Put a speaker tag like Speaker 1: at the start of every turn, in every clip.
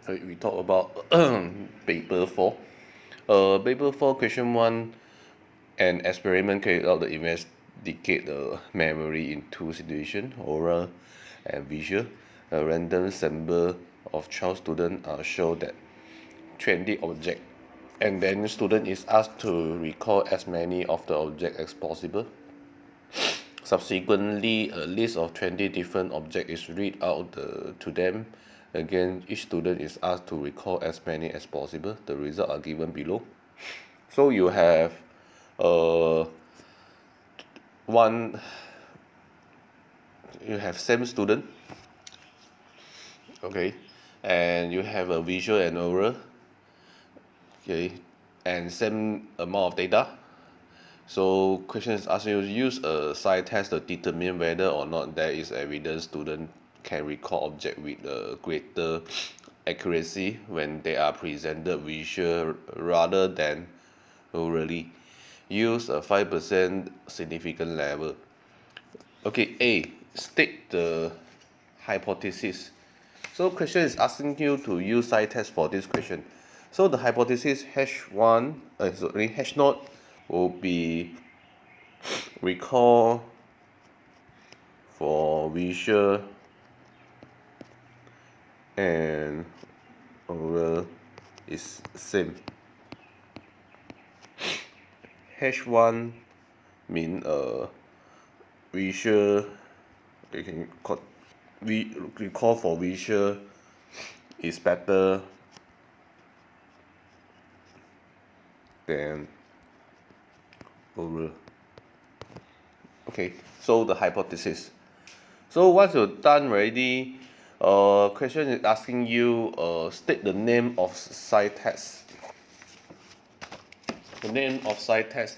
Speaker 1: We talk about paper 4. Paper 4, question 1. An experiment carried out to investigate the memory in two situations, oral and visual. A random sample of 12 students show that 20 objects, and then the student is asked to recall as many of the objects as possible. Subsequently, a list of 20 different objects is read out to them. Again, each student is asked to recall as many as possible. The results are given below. So you have one you have same student, okay, and you have a visual and oral, okay, and same amount of data. So question is asking you to use a psi test to determine whether or not there is evidence student can recall object with a greater accuracy when they are presented visual rather than orally. Use a 5% significant level. Okay, A, state the hypothesis. So question is asking you to use psi test for this question. So the hypothesis H1, H0 will be recall for visual and oral is same. H1 mean visual, you can recall for visual is better than oral. Okay, so the hypothesis. So once you're done already, question is asking you state the name of psi test. The name of psi test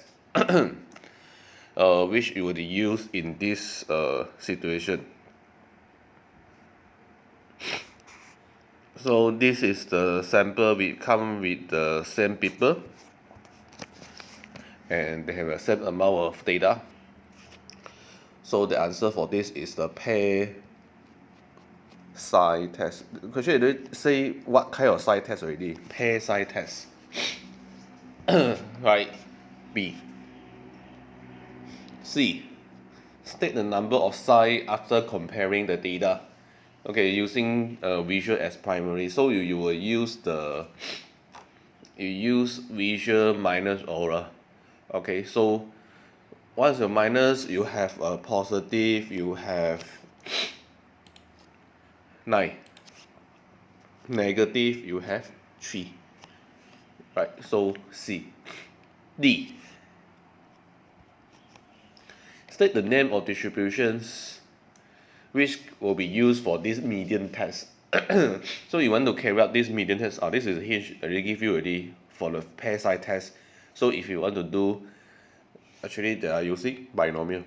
Speaker 1: which you would use in this situation. So this is the sample. We come with the same people, and they have the same amount of data. So the answer for this is the pair psi test. The question didn't say what kind of psi test already. Pair psi test. Right. B. C. State the number of psi after comparing the data. Okay, using visual as primary. So you will use visual minus oral. Okay, so once you minus, you have a positive, you have 9. Negative, you have 3. Right, so C. D. State the name of distributions which will be used for this median test. So you want to carry out this median test. This is a hint I already give you already for the pair psi test. So if you want to do, actually they are using binomial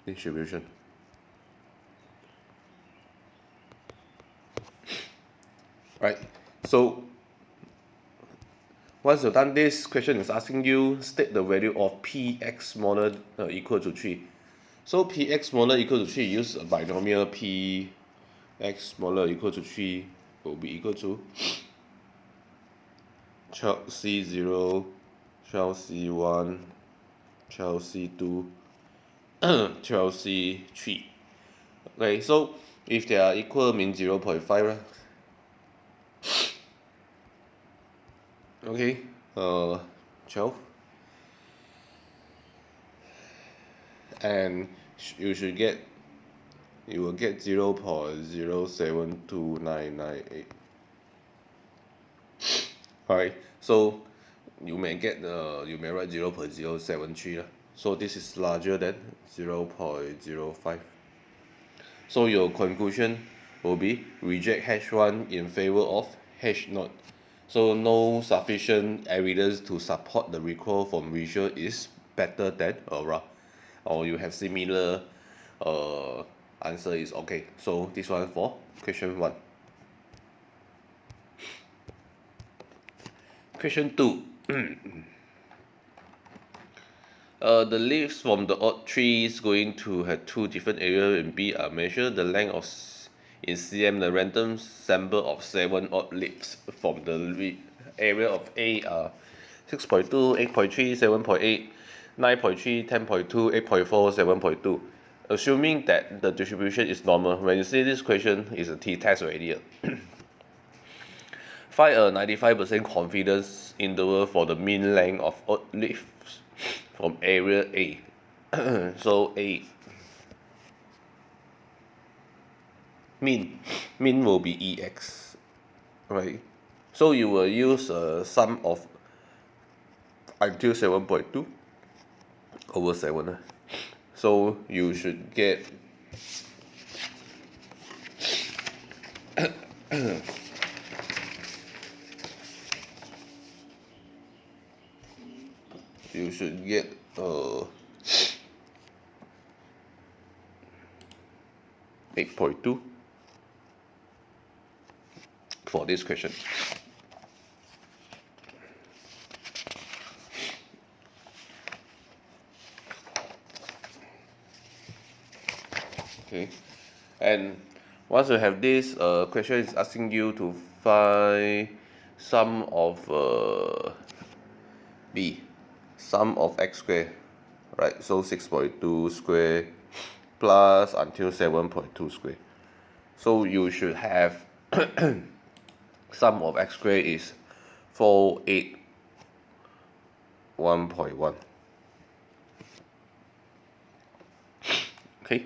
Speaker 1: distribution. Right. So once you've done this, question is asking you state the value of px smaller equal to 3. So px smaller equal to 3, use a binomial px smaller equal to 3 will be equal to 12c0, 12c1, 12c2, 12c3. Okay, so if they are equal means 0.5, right? Okay, 12, and you will get 0.072998. Alright, so you may write 0.073. So this is larger than 0.05. So your conclusion will be reject H1 in favor of H0. So no sufficient evidence to support the recall from visual is better than oral. Or you have similar answer is okay. So this one for question 1. Question 2. The leaves from the odd tree is going to have two different areas in B are measured. The length of in cm, the random sample of 7 odd leaves from the area of A are 6.2, 8.3, 7.8, 9.3, 10.2, 8.4, 7.2. Assuming that the distribution is normal, when you see this question, it's a t-test already. Find a 95% confidence interval for the mean length of odd leaves from area A. So A mean will be EX, right? So you will use a sum of until 7.2 over 7. So you should get you should get 8.2 for this question. Okay, and once you have this, question is asking you to find sum of B, sum of x squared, right? So 6.2 square plus until 7.2 square. So you should have sum of x squared is 481.1. Okay.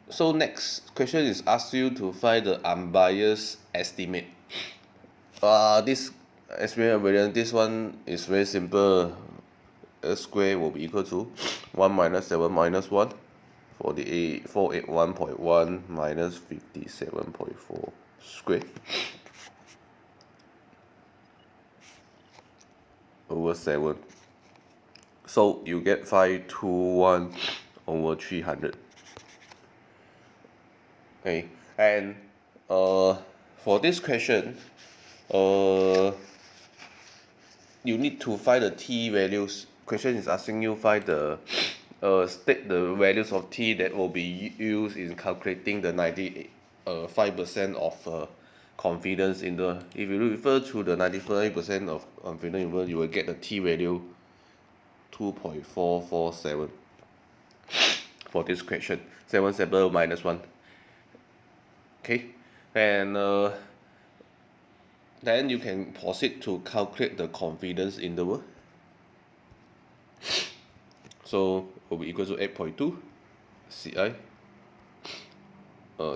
Speaker 1: So next question is ask you to find the unbiased estimate. This estimate variance, this one is very simple. S square will be equal to 1 minus 7 minus 1. 481.1 minus 57.4 square over 7. So you get 521 over 300. Okay, and for this question, you need to find the t values. Question is asking you find the state the values of t that will be used in calculating the 95% of confidence interval. If you refer to the 95% of confidence interval, you will get the t value 2.447 for this question. 77 minus 1. Okay, and then you can proceed to calculate the confidence interval. So will be equal to 8.2 CI.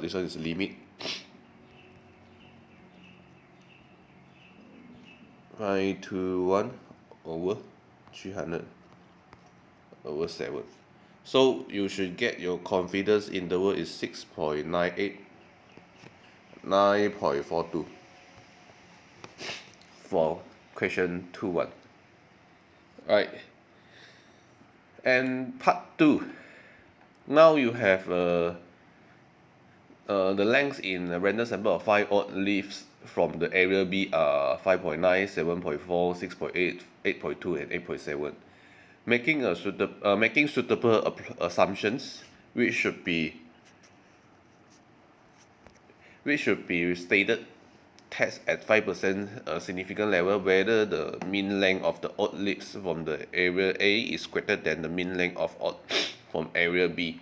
Speaker 1: This one is limit 521 over 300 over 7. So you should get your confidence interval is 6.98, 9.42 for question 2.1. Right. And part 2. Now you have the length in a random sample of 5 odd leaves from the area B are 5.9, 7.4, 6.8, 8.2, and 8.7. Making suitable assumptions which should be stated test at 5% significant level whether the mean length of the odd leaves from the area A is greater than the mean length of odd from area B.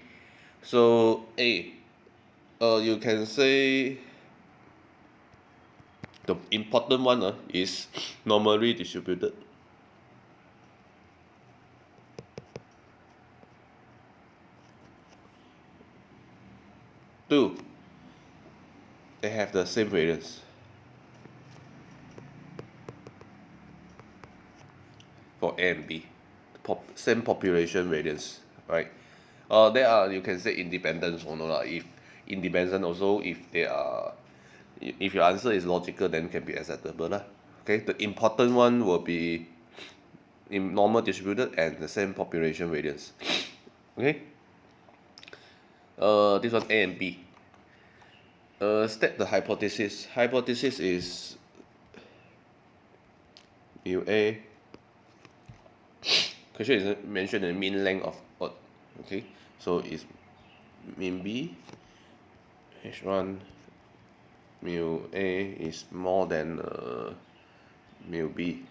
Speaker 1: So A, you can say the important one is normally distributed. Two, they have the same variance. For A and B, same population variance, right? There are, you can say, independence or no. If independent also, if they are, if your answer is logical, then can be acceptable lah. Okay, the important one will be in normal distributed and the same population variance. Okay. This one A and B. State the hypothesis. Hypothesis is mu A. Question is mentioned the mean length of odd. Okay, so it's mean B, H1 mu A is more than mu B.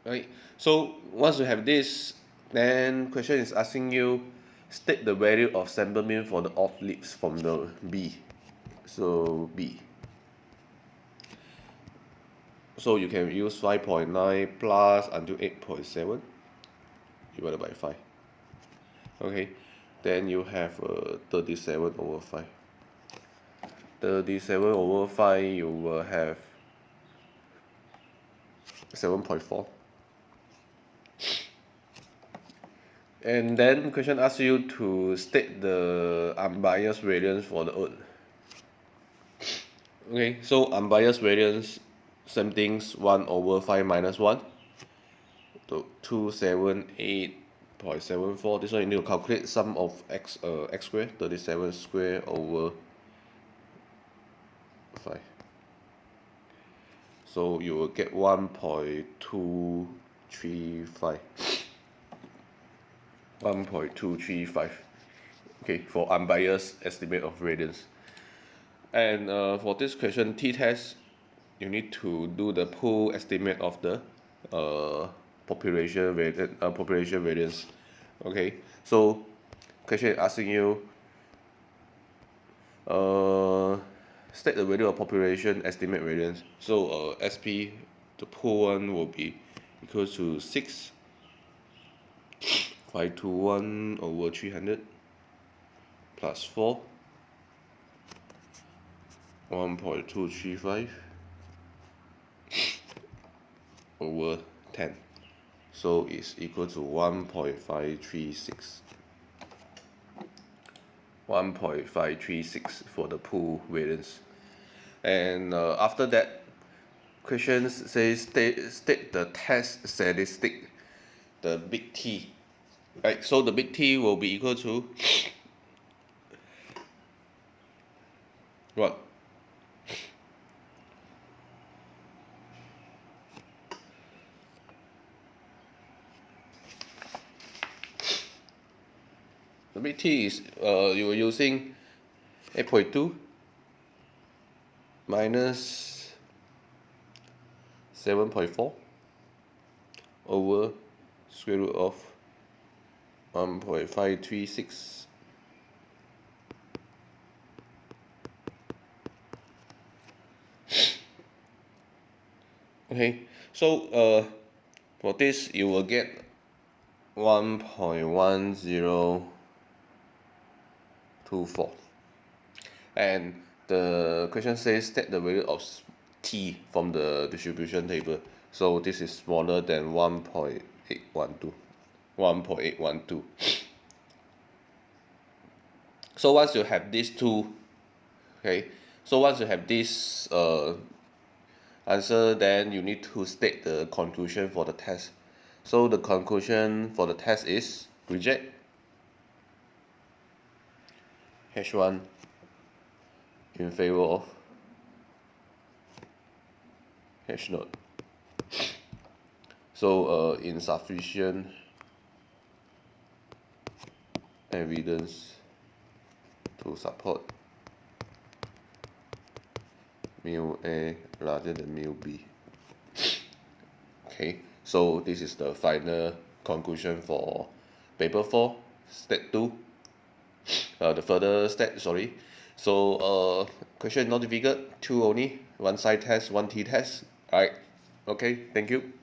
Speaker 1: Right. So once you have this, then question is asking you state the value of sample mean for the odd leaves from the B. So B. So you can use 5.9 plus until 8.7 divided by 5. Okay, then you have 37 over 5. 37 over 5, you will have 7.4. And then question asks you to state the unbiased variance for the odd. Okay, so unbiased variance, same things, 1 over 5 minus 1. So 278.74. This one you need to calculate sum of x squared, 37 square over 5. So you will get 1.235. 1.235. Okay, for unbiased estimate of variance. And for this question, t-test, you need to do the pool estimate of the population variance. Okay, so question is asking you state the value of population estimate variance. So SP, the pool one will be equal to 6,521 over 300 plus 4, 1.235 over 10. So it's equal to 1.536. 1.536 for the pool variance. And after that, question says state the test statistic, the big T. Right, so the big T will be equal to what? The big T is you are using 8.2 minus 7.4 over square root of 1.536. Okay, so for this you will get 1.1024, and the question says state the value of t from the distribution table. So this is smaller than 1.812. 1.812. So once you have these two, okay, so once you have this answer, then you need to state the conclusion for the test. So the conclusion for the test is reject H1 in favor of H0. So insufficient evidence to support mu A larger than mu B. Okay, so this is the final conclusion for paper 4, step 2. The further step, sorry. So question not difficult, 2 only, 1 side test, 1 t-test. Alright, okay, thank you.